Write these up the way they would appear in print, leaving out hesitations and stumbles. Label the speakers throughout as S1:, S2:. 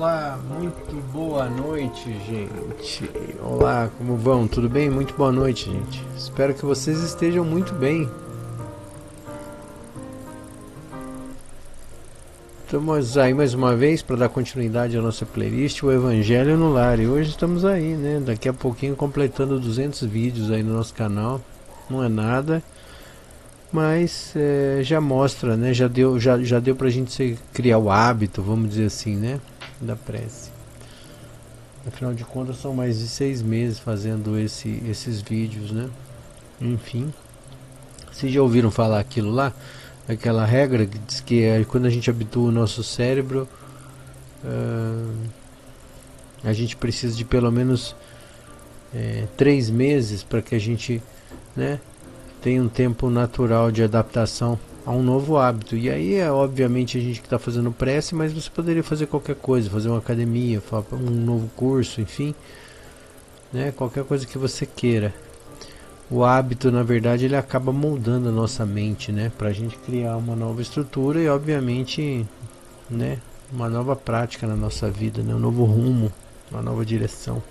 S1: Olá, muito boa noite, gente. Olá, como vão? Tudo bem? Muito boa noite, gente. Espero que vocês estejam muito bem. Estamos aí mais uma vez para dar continuidade à nossa playlist, o Evangelho no Lar. E hoje estamos aí, né? Daqui a pouquinho completando 200 vídeos aí no nosso canal. Não é nada, mas já mostra, né? Já deu pra gente criar o hábito, vamos dizer assim, né? Da prece. Afinal de contas são mais de 6 meses fazendo esses vídeos, né? Enfim, vocês já ouviram falar aquilo lá? Aquela regra que diz que quando a gente habitua o nosso cérebro, a gente precisa de pelo menos 3 meses para que a gente, né, tenha um tempo natural de adaptação a um novo hábito. E aí obviamente a gente que está fazendo prece, mas você poderia fazer qualquer coisa, fazer uma academia, um novo curso, enfim, né, qualquer coisa que você queira. O hábito, na verdade, ele acaba moldando a nossa mente, né, para a gente criar uma nova estrutura e obviamente, né, uma nova prática na nossa vida, né, um novo rumo, uma nova direção.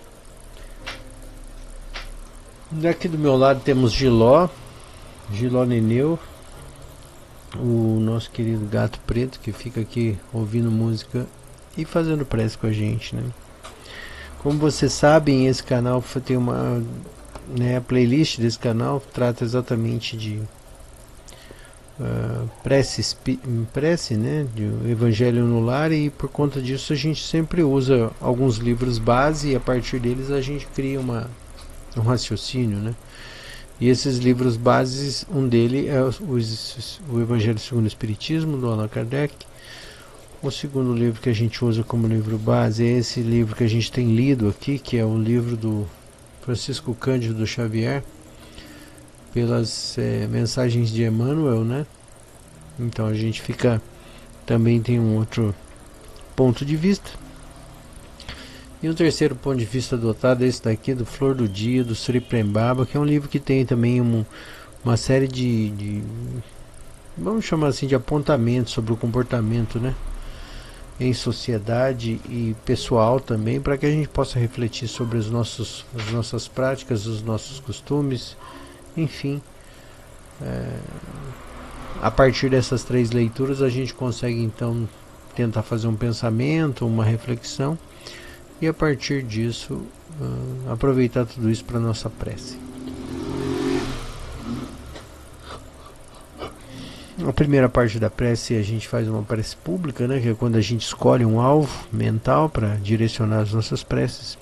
S1: Daqui do meu lado temos Giló Neneu, o nosso querido gato preto, que fica aqui ouvindo música e fazendo prece com a gente, né? Como vocês sabem, esse canal tem uma, né, a playlist desse canal trata exatamente de prece, né, de Evangelho no Lar, e por conta disso a gente sempre usa alguns livros base e a partir deles a gente cria um raciocínio, né? E esses livros bases, um deles é o Evangelho segundo o Espiritismo, do Allan Kardec. O segundo livro que a gente usa como livro base é esse livro que a gente tem lido aqui, que é o livro do Francisco Cândido Xavier, pelas mensagens de Emmanuel, né? Então a gente também tem um outro ponto de vista. E o terceiro ponto de vista adotado é esse daqui, do Flor do Dia, do Sri Prembaba, que é um livro que tem também uma série de vamos chamar assim, de apontamentos sobre o comportamento, né, em sociedade e pessoal também, para que a gente possa refletir sobre as nossas práticas, os nossos costumes, enfim. A partir dessas 3 leituras a gente consegue então tentar fazer um pensamento, uma reflexão, e a partir disso aproveitar tudo isso para nossa prece. A primeira parte da prece a gente faz uma prece pública, né, que é quando a gente escolhe um alvo mental para direcionar as nossas preces.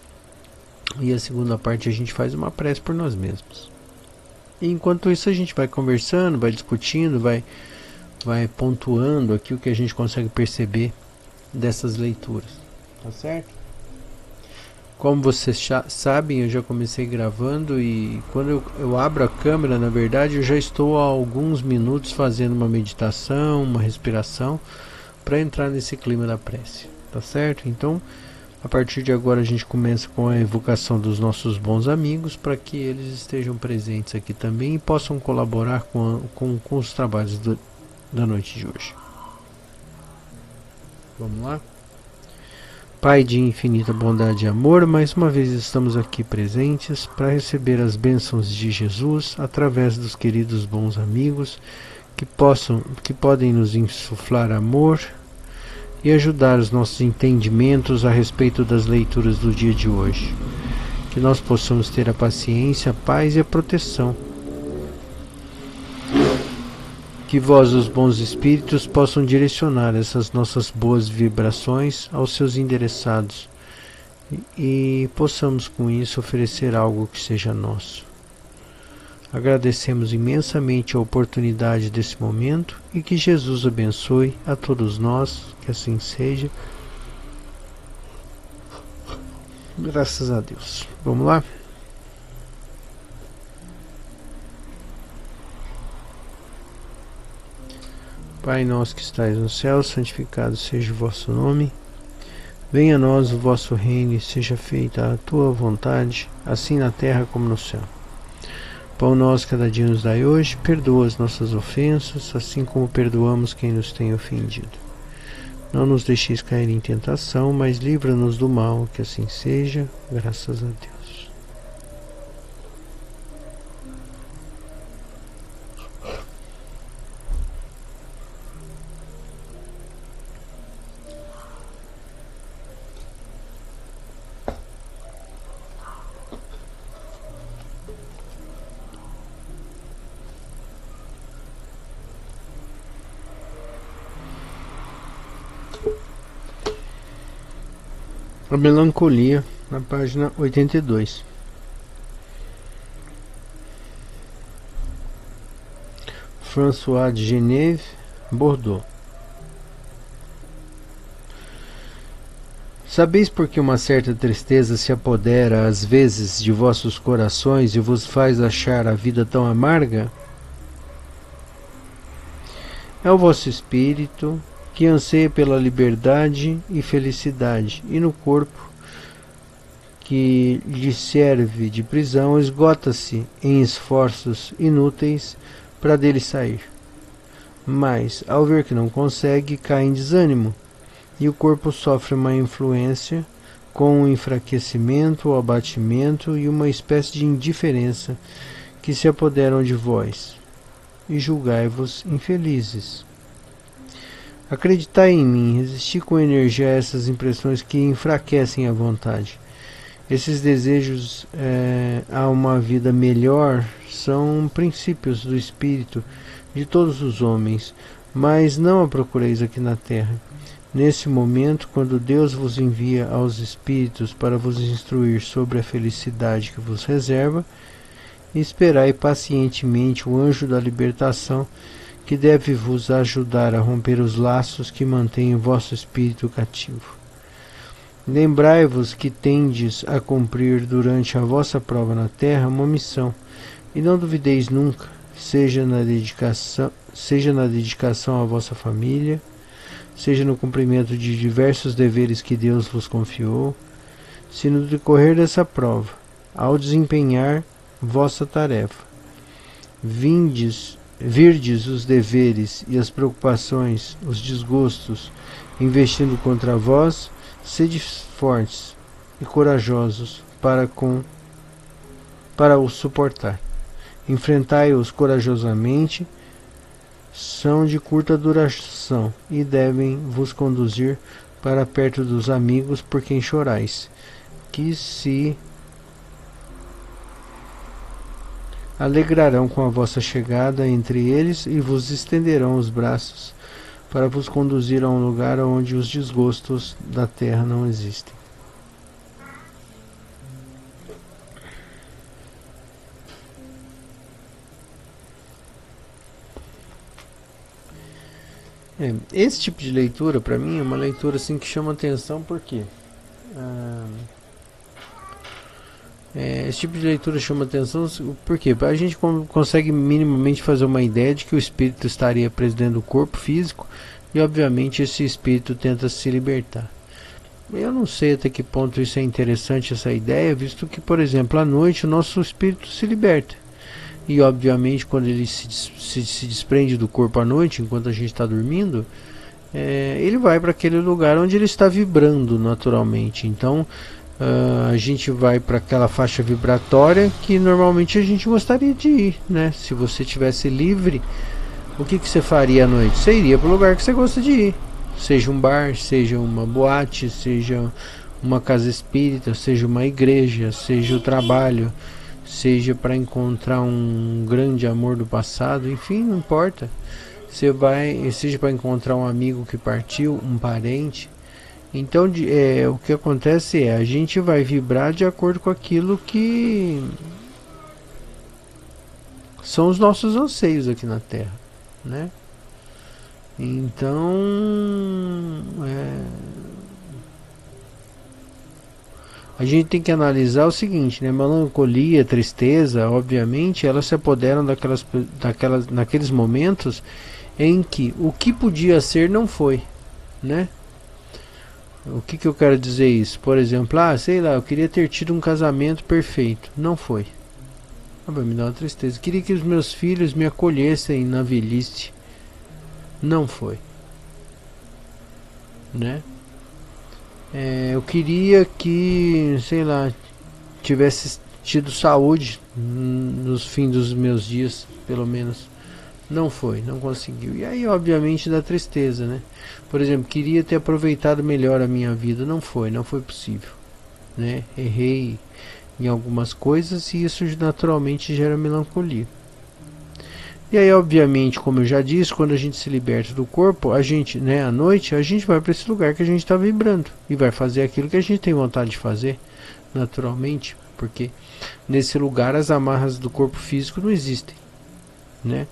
S1: E a segunda parte a gente faz uma prece por nós mesmos. E enquanto isso a gente vai conversando, vai discutindo, vai pontuando aqui o que a gente consegue perceber dessas leituras. Tá certo? Como vocês sabem, eu já comecei gravando e quando eu abro a câmera, na verdade, eu já estou há alguns minutos fazendo uma meditação, uma respiração, para entrar nesse clima da prece, tá certo? Então, a partir de agora a gente começa com a evocação dos nossos bons amigos, para que eles estejam presentes aqui também e possam colaborar com os trabalhos da noite de hoje. Vamos lá? Pai de infinita bondade e amor, mais uma vez estamos aqui presentes para receber as bênçãos de Jesus através dos queridos bons amigos que podem nos insuflar amor e ajudar os nossos entendimentos a respeito das leituras do dia de hoje. Que nós possamos ter a paciência, a paz e a proteção. Que vós, os bons espíritos, possam direcionar essas nossas boas vibrações aos seus endereçados e possamos com isso oferecer algo que seja nosso. Agradecemos imensamente a oportunidade desse momento e que Jesus abençoe a todos nós, que assim seja. Graças a Deus. Vamos lá? Pai nosso que estais no céu, santificado seja o vosso nome. Venha a nós o vosso reino e seja feita a tua vontade, assim na terra como no céu. Pão nosso cada dia nos dai hoje, perdoa as nossas ofensas, assim como perdoamos quem nos tem ofendido. Não nos deixeis cair em tentação, mas livra-nos do mal, que assim seja, graças a Deus. A melancolia, na página 82. François de Geneve, Bordeaux. Sabeis por que uma certa tristeza se apodera às vezes de vossos corações e vos faz achar a vida tão amarga? É o vosso espírito que anseia pela liberdade e felicidade, e no corpo que lhe serve de prisão esgota-se em esforços inúteis para dele sair. Mas, ao ver que não consegue, cai em desânimo, e o corpo sofre uma influência com o enfraquecimento, o abatimento e uma espécie de indiferença que se apoderam de vós, e julgai-vos infelizes. Acreditai em mim, resisti com energia a essas impressões que enfraquecem a vontade. Esses desejos a uma vida melhor são princípios do espírito de todos os homens, mas não a procureis aqui na terra. Nesse momento, quando Deus vos envia aos espíritos para vos instruir sobre a felicidade que vos reserva, esperai pacientemente o anjo da libertação, que deve vos ajudar a romper os laços que mantêm o vosso espírito cativo. Lembrai-vos que tendes a cumprir durante a vossa prova na terra uma missão, e não duvideis nunca, seja na dedicação à vossa família, seja no cumprimento de diversos deveres que Deus vos confiou, se no decorrer dessa prova, ao desempenhar vossa tarefa, virdes os deveres e as preocupações, os desgostos, investindo contra vós, sede fortes e corajosos para os suportar. Enfrentai-os corajosamente, são de curta duração e devem vos conduzir para perto dos amigos por quem chorais, que se alegrarão com a vossa chegada entre eles e vos estenderão os braços para vos conduzir a um lugar onde os desgostos da terra não existem. Esse tipo de leitura, para mim, é uma leitura assim que chama atenção, porque esse tipo de leitura chama atenção porque a gente consegue minimamente fazer uma ideia de que o espírito estaria preso dentro do corpo físico e obviamente esse espírito tenta se libertar. Eu não sei até que ponto isso é interessante, essa ideia, visto que, por exemplo, à noite o nosso espírito se liberta. E obviamente quando ele se desprende do corpo à noite, enquanto a gente está dormindo, ele vai para aquele lugar onde ele está vibrando naturalmente. Então a gente vai para aquela faixa vibratória que normalmente a gente gostaria de ir, né? Se você tivesse livre, o que você faria à noite? Você iria para o lugar que você gosta de ir, seja um bar, seja uma boate, seja uma casa espírita, seja uma igreja, seja o trabalho, seja para encontrar um grande amor do passado, enfim, não importa. Você vai, seja para encontrar um amigo que partiu, um parente. Então o que acontece a gente vai vibrar de acordo com aquilo que são os nossos anseios aqui na Terra, né? Então a gente tem que analisar o seguinte, né? Melancolia, tristeza, obviamente, elas se apoderam naqueles momentos em que o que podia ser não foi, né? O que eu quero dizer isso? Por exemplo, sei lá, eu queria ter tido um casamento perfeito, não foi. Vai me dar uma tristeza. Queria que os meus filhos me acolhessem na velhice, não foi. né? Eu queria que, sei lá, tivesse tido saúde nos fins dos meus dias, pelo menos. Não foi, não conseguiu. E aí, obviamente, dá tristeza, né? Por exemplo, queria ter aproveitado melhor a minha vida. Não foi possível, né? Errei em algumas coisas e isso naturalmente gera melancolia. E aí, obviamente, como eu já disse, quando a gente se liberta do corpo, a gente, né, à noite, a gente vai para esse lugar que a gente está vibrando e vai fazer aquilo que a gente tem vontade de fazer, naturalmente, porque nesse lugar as amarras do corpo físico não existem, né?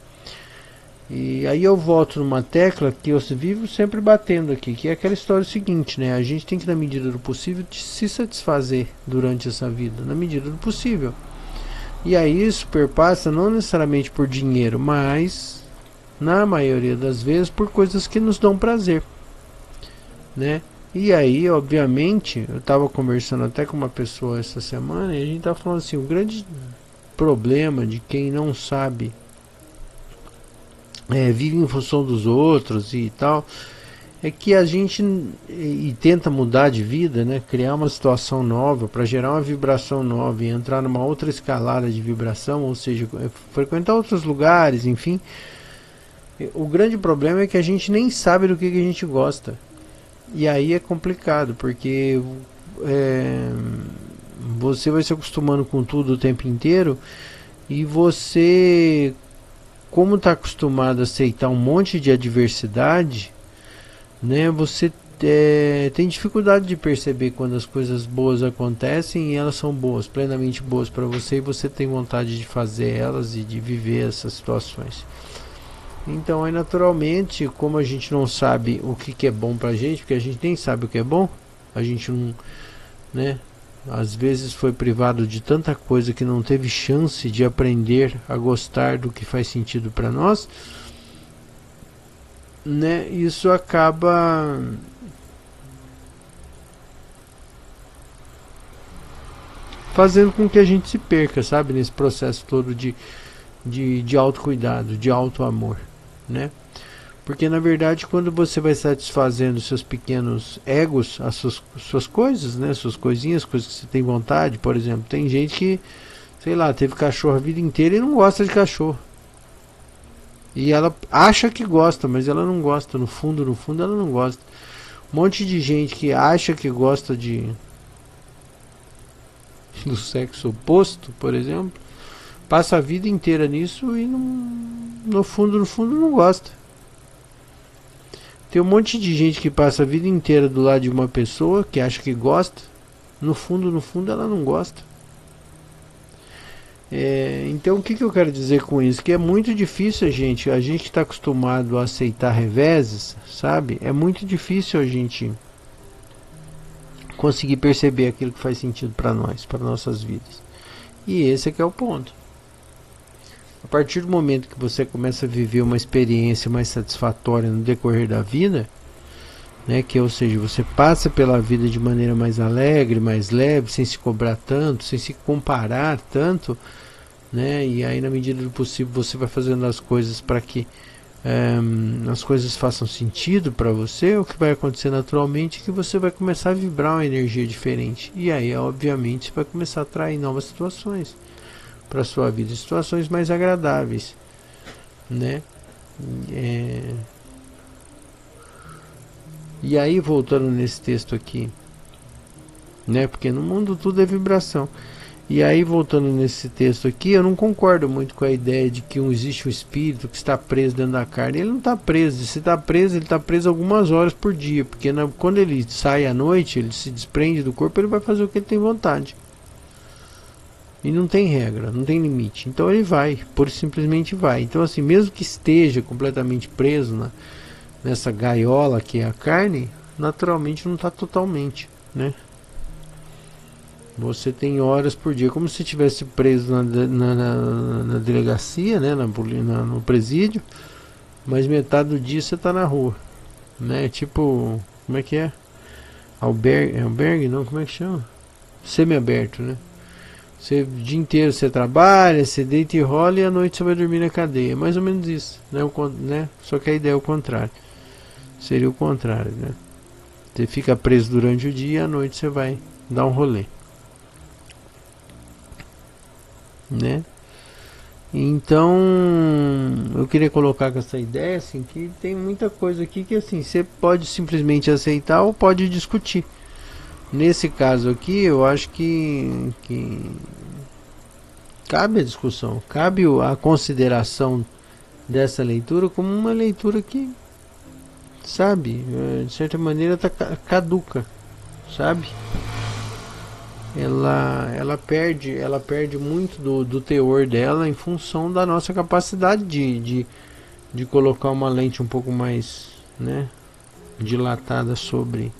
S1: E aí eu volto numa tecla que eu vivo sempre batendo aqui, que é aquela história seguinte, né? A gente tem que, na medida do possível, se satisfazer durante essa vida, na medida do possível. E aí isso perpassa não necessariamente por dinheiro, mas na maioria das vezes por coisas que nos dão prazer, né? E aí, obviamente, eu estava conversando até com uma pessoa essa semana e a gente estava falando assim, o grande problema de quem não sabe, vive em função dos outros e tal, é que a gente tenta mudar de vida, né? Criar uma situação nova para gerar uma vibração nova e entrar numa outra escalada de vibração, ou seja, frequentar outros lugares, enfim. O grande problema é que a gente nem sabe do que a gente gosta. E aí é complicado, porque você vai se acostumando com tudo o tempo inteiro e você, como está acostumado a aceitar um monte de adversidade, né, você tem dificuldade de perceber quando as coisas boas acontecem e elas são boas, plenamente boas para você, e você tem vontade de fazer elas e de viver essas situações. Então aí naturalmente, como a gente não sabe o que é bom pra gente, porque a gente nem sabe o que é bom, a gente não, né, às vezes foi privado de tanta coisa que não teve chance de aprender a gostar do que faz sentido para nós, né? Isso acaba fazendo com que a gente se perca, sabe, nesse processo todo de autocuidado, de auto-amor, né? Porque na verdade, quando você vai satisfazendo seus pequenos egos, as suas coisas, né, suas coisinhas, coisas que você tem vontade, por exemplo, tem gente que, sei lá, teve cachorro a vida inteira e não gosta de cachorro. E ela acha que gosta, mas ela não gosta. No fundo ela não gosta. Um monte de gente que acha que gosta do sexo oposto, por exemplo, passa a vida inteira nisso e no fundo não gosta. Tem um monte de gente que passa a vida inteira do lado de uma pessoa que acha que gosta, no fundo ela não gosta. Então o que eu quero dizer com isso? Que é muito difícil a gente está acostumado a aceitar reveses, sabe? É muito difícil a gente conseguir perceber aquilo que faz sentido para nós, para nossas vidas. E esse é que é o ponto. A partir do momento que você começa a viver uma experiência mais satisfatória no decorrer da vida, né, que ou seja, você passa pela vida de maneira mais alegre, mais leve, sem se cobrar tanto, sem se comparar tanto, né, e aí na medida do possível você vai fazendo as coisas para que as coisas façam sentido para você. O que vai acontecer naturalmente é que você vai começar a vibrar uma energia diferente, e aí obviamente você vai começar a atrair novas situações para sua vida, situações mais agradáveis, né? E aí, voltando nesse texto aqui, né? Porque no mundo tudo é vibração. E aí, voltando nesse texto aqui, eu não concordo muito com a ideia de que existe um espírito que está preso dentro da carne. Ele não está preso. Se está preso, ele está preso algumas horas por dia, porque quando ele sai à noite, ele se desprende do corpo, ele vai fazer o que ele tem vontade. E não tem regra, não tem limite. Então ele vai, por simplesmente vai. Então assim, mesmo que esteja completamente preso nessa gaiola que é a carne, naturalmente não está totalmente, né? Você tem horas por dia, como se estivesse preso na delegacia, né? No presídio, mas metade do dia você está na rua, né? Tipo, como é que é? Albergue, não, como é que chama? Semi-aberto, né? Você, o dia inteiro você trabalha, você deita e rola, e à noite você vai dormir na cadeia. Mais ou menos isso, né? Só que a ideia é o contrário. Seria o contrário, né? Você fica preso durante o dia e à noite você vai dar um rolê, né? Então, eu queria colocar com essa ideia assim, que tem muita coisa aqui que assim, você pode simplesmente aceitar ou pode discutir. Nesse caso aqui, eu acho que cabe a discussão, cabe a consideração dessa leitura como uma leitura que, sabe, de certa maneira está caduca, sabe? Ela perde muito do teor dela em função da nossa capacidade de colocar uma lente um pouco mais, né, dilatada sobre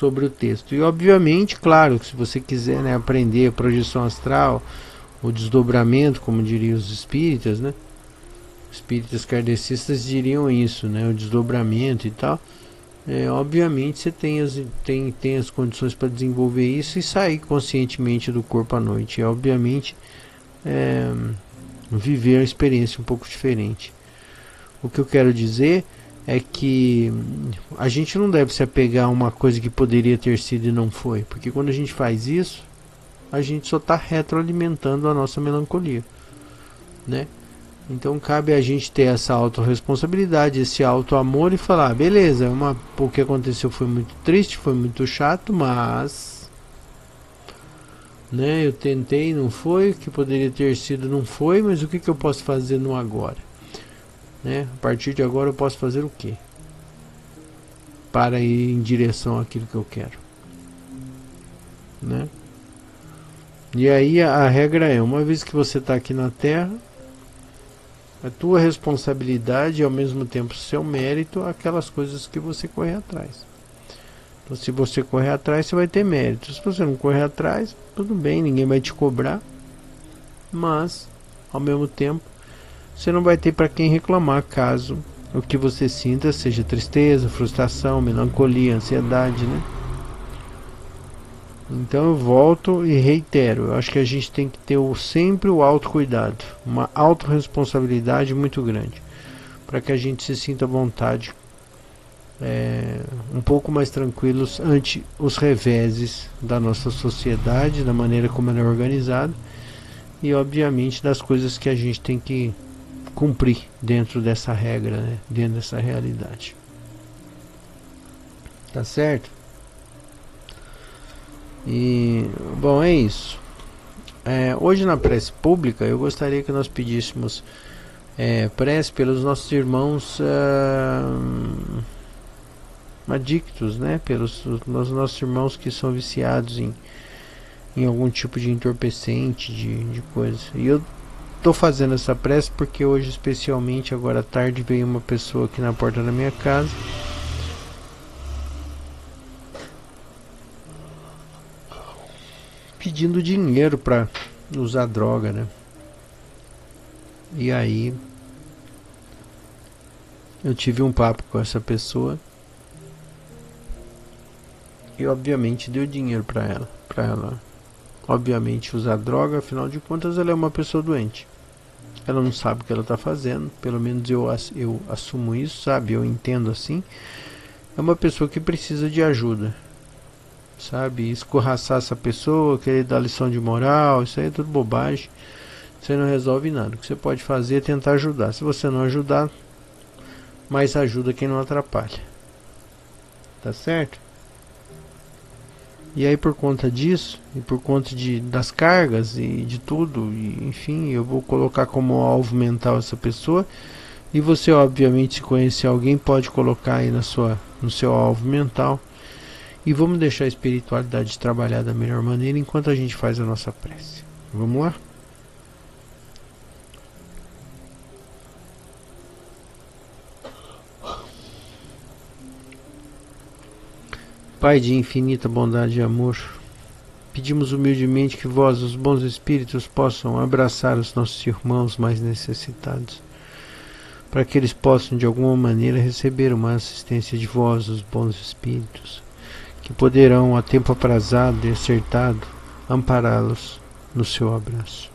S1: o texto. E obviamente, claro, que se você quiser, né, aprender a projeção astral, o desdobramento, como diriam os espíritas, né, espíritas kardecistas diriam isso, né, o desdobramento e tal. Obviamente você tem as condições para desenvolver isso e sair conscientemente do corpo à noite. E obviamente viver a experiência um pouco diferente. O que eu quero dizer é que a gente não deve se apegar a uma coisa que poderia ter sido e não foi. Porque quando a gente faz isso, a gente só está retroalimentando a nossa melancolia, né? Então cabe a gente ter essa autorresponsabilidade, esse auto-amor e falar, beleza, o que aconteceu foi muito triste, foi muito chato, mas, né, eu tentei, não foi, o que poderia ter sido não foi, mas o que eu posso fazer no agora? Né? A partir de agora eu posso fazer o quê? Para ir em direção àquilo que eu quero, né? E aí a regra é, uma vez que você está aqui na Terra, a tua responsabilidade e ao mesmo tempo seu mérito aquelas coisas que você correr atrás. Então se você correr atrás você vai ter mérito. Se você não correr atrás, tudo bem, ninguém vai te cobrar, mas ao mesmo tempo você não vai ter para quem reclamar caso o que você sinta seja tristeza, frustração, melancolia, ansiedade, né? Então eu volto e reitero, eu acho que a gente tem que ter sempre o autocuidado, uma autorresponsabilidade muito grande, para que a gente se sinta à vontade, um pouco mais tranquilos ante os reveses da nossa sociedade, da maneira como ela é organizada e obviamente das coisas que a gente tem que cumprir dentro dessa regra, né? Dentro dessa realidade. Tá certo? E bom, é isso. Hoje na prece pública eu gostaria que nós pedíssemos prece pelos nossos irmãos adictos, né? Pelos nossos irmãos que são viciados em algum tipo de entorpecente, de coisa. E eu tô fazendo essa prece porque hoje, especialmente agora à tarde, veio uma pessoa aqui na porta da minha casa pedindo dinheiro para usar droga, né? E aí eu tive um papo com essa pessoa e obviamente deu dinheiro para ela obviamente usar droga, afinal de contas ela é uma pessoa doente. Ela não sabe o que ela está fazendo, pelo menos eu assumo isso, sabe? Eu entendo assim. É uma pessoa que precisa de ajuda, sabe? Escorraçar essa pessoa, querer dar lição de moral, isso aí é tudo bobagem. Você não resolve nada. O que você pode fazer é tentar ajudar. Se você não ajudar, mais ajuda quem não atrapalha. Tá certo? E aí por conta disso, e por conta das cargas e de tudo, e, enfim, eu vou colocar como alvo mental essa pessoa. E você, obviamente, se conhecer alguém, pode colocar aí no seu alvo mental. E vamos deixar a espiritualidade trabalhar da melhor maneira enquanto a gente faz a nossa prece. Vamos lá? Pai de infinita bondade e amor, pedimos humildemente que vós, os bons espíritos, possam abraçar os nossos irmãos mais necessitados, para que eles possam de alguma maneira receber uma assistência de vós, os bons espíritos, que poderão, a tempo aprazado e acertado, ampará-los no seu abraço.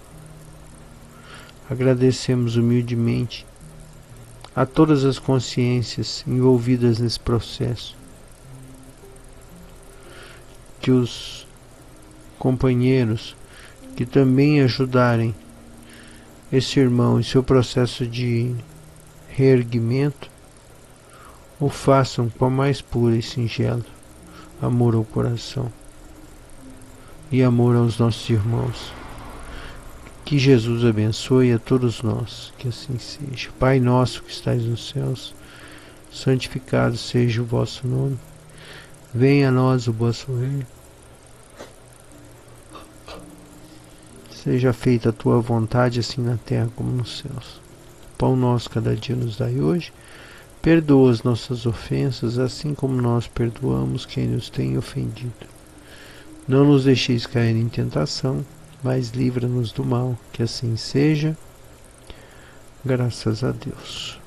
S1: Agradecemos humildemente a todas as consciências envolvidas nesse processo, que os companheiros que também ajudarem esse irmão em seu processo de reerguimento o façam com a mais pura e singela amor ao coração e amor aos nossos irmãos. Que Jesus abençoe a todos nós, que assim seja. Pai nosso que estais nos céus, santificado seja o vosso nome. Venha a nós o vosso reino. Seja feita a tua vontade, assim na terra como nos céus. Pão nosso cada dia nos dai hoje. Perdoa as nossas ofensas, assim como nós perdoamos quem nos tem ofendido. Não nos deixeis cair em tentação, mas livra-nos do mal, que assim seja. Graças a Deus.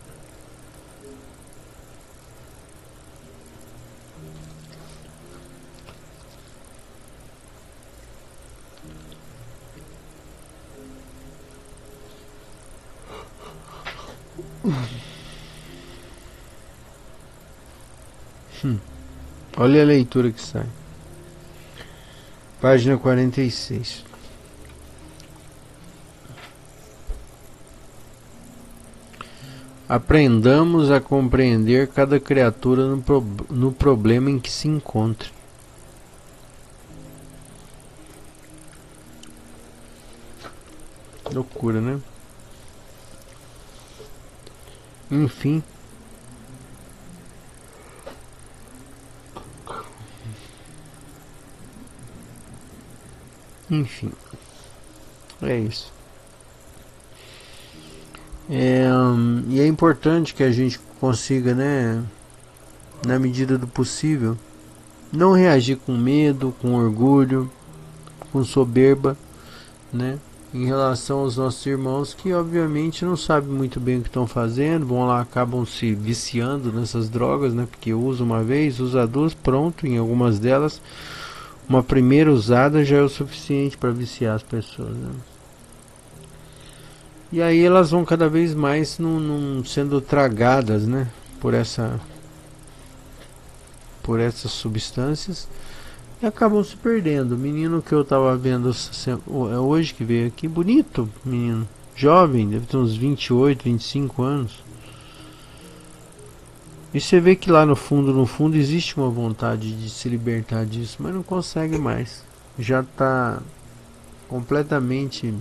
S1: Olha a leitura que sai. Página 46. Aprendamos a compreender cada criatura no problema em que se encontre. Loucura, né? Enfim. É isso. E é importante que a gente consiga, né, na medida do possível, não reagir com medo, com orgulho, com soberba, né, em relação aos nossos irmãos que obviamente não sabem muito bem o que estão fazendo, vão lá, acabam se viciando nessas drogas, né, porque usa uma vez, usa duas, pronto, em algumas delas uma primeira usada já é o suficiente para viciar as pessoas, né? E aí elas vão cada vez mais sendo tragadas, né, por essas substâncias e acabam se perdendo. O menino que eu estava vendo hoje, que veio aqui, bonito menino, jovem, deve ter uns 28, 25 anos. E você vê que lá no fundo existe uma vontade de se libertar disso, mas não consegue mais. Já está completamente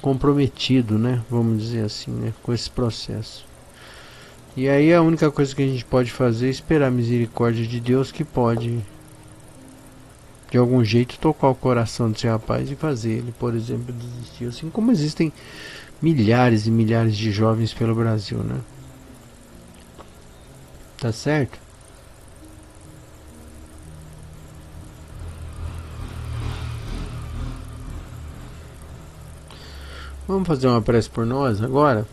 S1: comprometido, né? Vamos dizer assim, né? Com esse processo. E aí a única coisa que a gente pode fazer é esperar a misericórdia de Deus, que pode de algum jeito tocar o coração desse rapaz e fazer ele, por exemplo, desistir. Assim como existem milhares e milhares de jovens pelo Brasil, né? Tá certo? Vamos fazer uma prece por nós agora?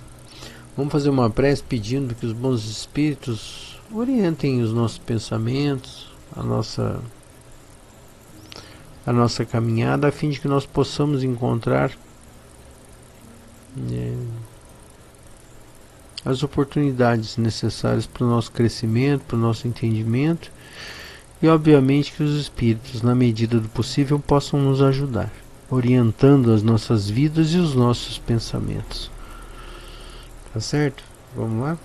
S1: Vamos fazer uma prece pedindo que os bons espíritos orientem os nossos pensamentos, a nossa caminhada, a fim de que nós possamos encontrar as oportunidades necessárias para o nosso crescimento, para o nosso entendimento, e obviamente que os espíritos, na medida do possível, possam nos ajudar, orientando as nossas vidas e os nossos pensamentos. Tá certo? Vamos lá?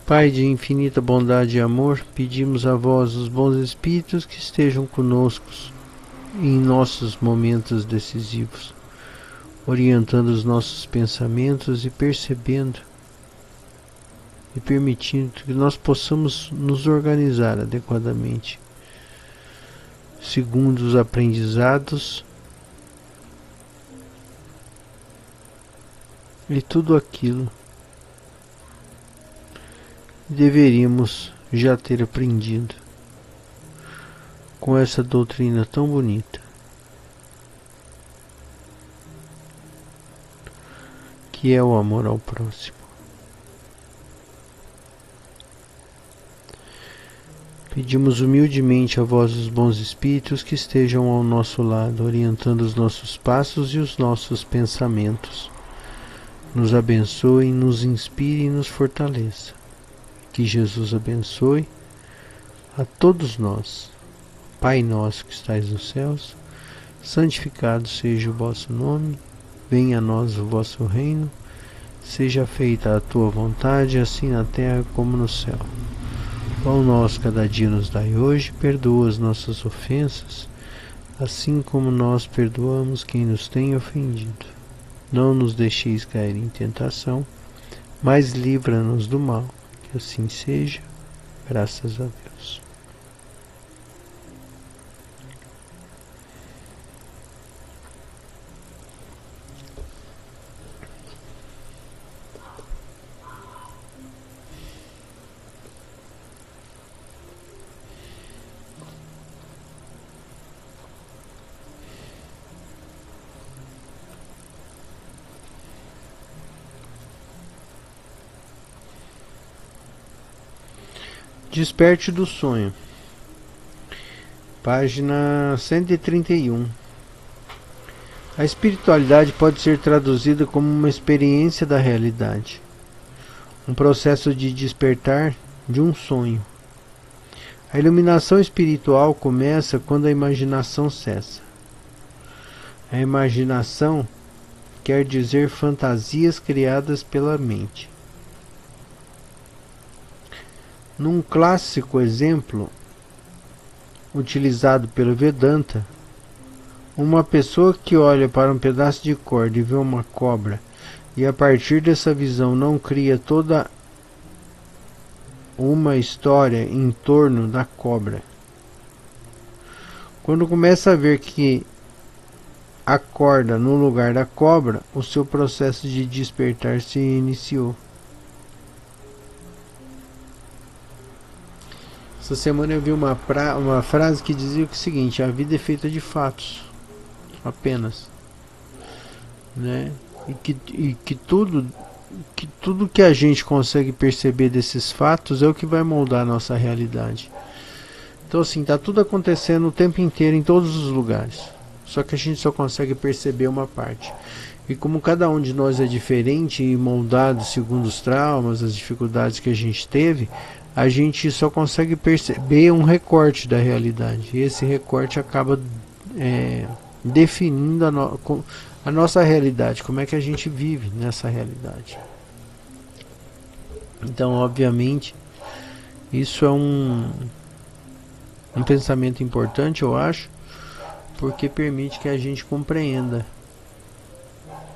S1: Pai de infinita bondade e amor, pedimos a vós, os bons espíritos, que estejam conosco em nossos momentos decisivos, orientando os nossos pensamentos e percebendo e permitindo que nós possamos nos organizar adequadamente, segundo os aprendizados e tudo aquilo que deveríamos já ter aprendido com essa doutrina tão bonita, que é o amor ao próximo. Pedimos humildemente a vós, os bons espíritos, que estejam ao nosso lado, orientando os nossos passos e os nossos pensamentos. Nos abençoe, nos inspire e nos fortaleça. que Jesus abençoe a todos nós. Pai nosso que estais nos céus, santificado seja o vosso nome, venha a nós o vosso reino, seja feita a tua vontade, assim na terra como no céu. Pão nosso cada dia nos dai hoje, perdoa as nossas ofensas, assim como nós perdoamos quem nos tem ofendido. Não nos deixeis cair em tentação, mas livra-nos do mal. Que assim seja, graças a Deus. Desperte do sonho. Página 131. A espiritualidade pode ser traduzida como uma experiência da realidade, um processo de despertar de um sonho. A iluminação espiritual começa quando a imaginação cessa. A imaginação quer dizer fantasias criadas pela mente. Num clássico exemplo utilizado pelo Vedanta, uma pessoa que olha para um pedaço de corda e vê uma cobra, e a partir dessa visão não cria toda uma história em torno da cobra. Quando começa a ver que a corda no lugar da cobra, o seu processo de despertar se iniciou. Essa semana eu vi uma frase que dizia o seguinte: a vida é feita de fatos, apenas, né? E que tudo que a gente consegue perceber desses fatos é o que vai moldar a nossa realidade. Então assim, tá tudo acontecendo o tempo inteiro em todos os lugares, só que a gente só consegue perceber uma parte. E como cada um de nós é diferente e moldado segundo os traumas, as dificuldades que a gente teve, a gente só consegue perceber um recorte da realidade. E esse recorte acaba definindo a nossa realidade, como é que a gente vive nessa realidade. Então, obviamente, isso é um pensamento importante, eu acho, porque permite que a gente compreenda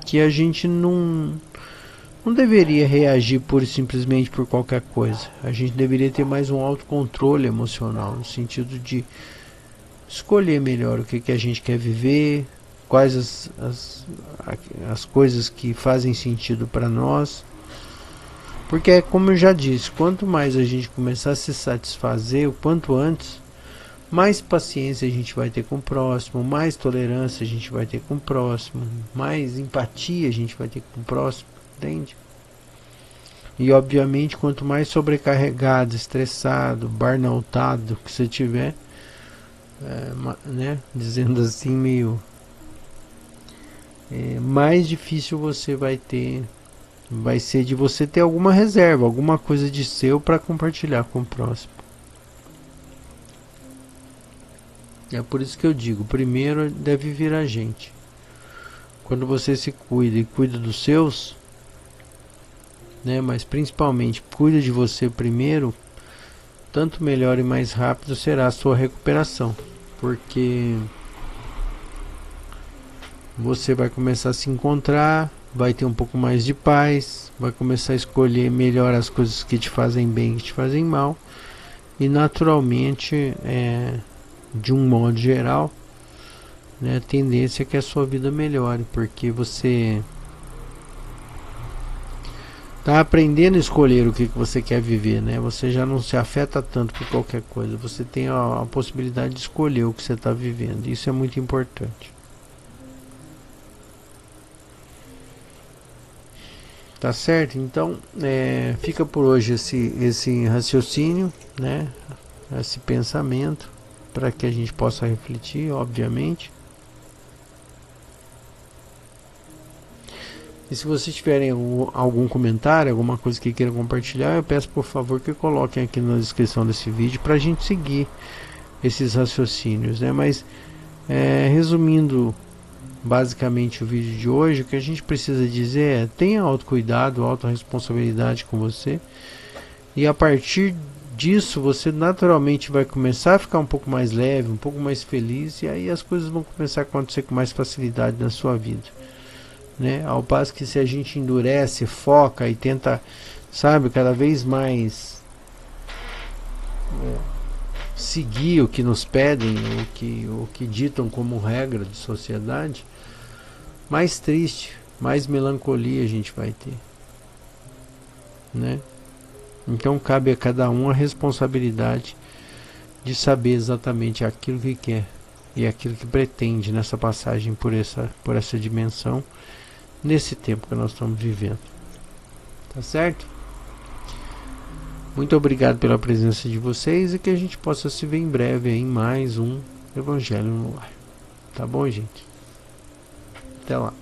S1: que a gente não deveria reagir pura e simplesmente por qualquer coisa. A gente deveria ter mais um autocontrole emocional, no sentido de escolher melhor o que a gente quer viver, quais as coisas que fazem sentido para nós. Porque, como eu já disse, quanto mais a gente começar a se satisfazer o quanto antes, mais paciência a gente vai ter com o próximo, mais tolerância a gente vai ter com o próximo, mais empatia a gente vai ter com o próximo. Entende? E obviamente quanto mais sobrecarregado, estressado, burnoutado que você tiver, né, dizendo assim meio, mais difícil você vai ser de você ter alguma reserva, alguma coisa de seu para compartilhar com o próximo. É por isso que eu digo, primeiro deve vir a gente. Quando você se cuida e cuida dos seus, né, mas principalmente cuida de você primeiro, tanto melhor e mais rápido será a sua recuperação, porque você vai começar a se encontrar, vai ter um pouco mais de paz, vai começar a escolher melhor as coisas que te fazem bem e que te fazem mal, e naturalmente, de um modo geral, né, a tendência é que a sua vida melhore, porque você tá aprendendo a escolher o que você quer viver, né? Você já não se afeta tanto por qualquer coisa. Você tem a possibilidade de escolher o que você está vivendo. Isso é muito importante. Tá certo? Então, fica por hoje esse raciocínio, né? Esse pensamento, para que a gente possa refletir, obviamente. E se vocês tiverem algum comentário, alguma coisa que queiram compartilhar, eu peço por favor que coloquem aqui na descrição desse vídeo para a gente seguir esses raciocínios, né? Mas resumindo basicamente o vídeo de hoje, o que a gente precisa dizer é: tenha autocuidado, autorresponsabilidade com você, e a partir disso você naturalmente vai começar a ficar um pouco mais leve, um pouco mais feliz, e aí as coisas vão começar a acontecer com mais facilidade na sua vida, né? Ao passo que se a gente endurece, foca e tenta, sabe, cada vez mais seguir o que nos pedem, o que ditam como regra de sociedade, mais triste, mais melancolia a gente vai ter, né? Então cabe a cada um a responsabilidade de saber exatamente aquilo que quer e aquilo que pretende nessa passagem por essa dimensão, nesse tempo que nós estamos vivendo. Tá certo? Muito obrigado pela presença de vocês e que a gente possa se ver em breve em mais um Evangelho no Lar. Tá bom, gente? Até lá.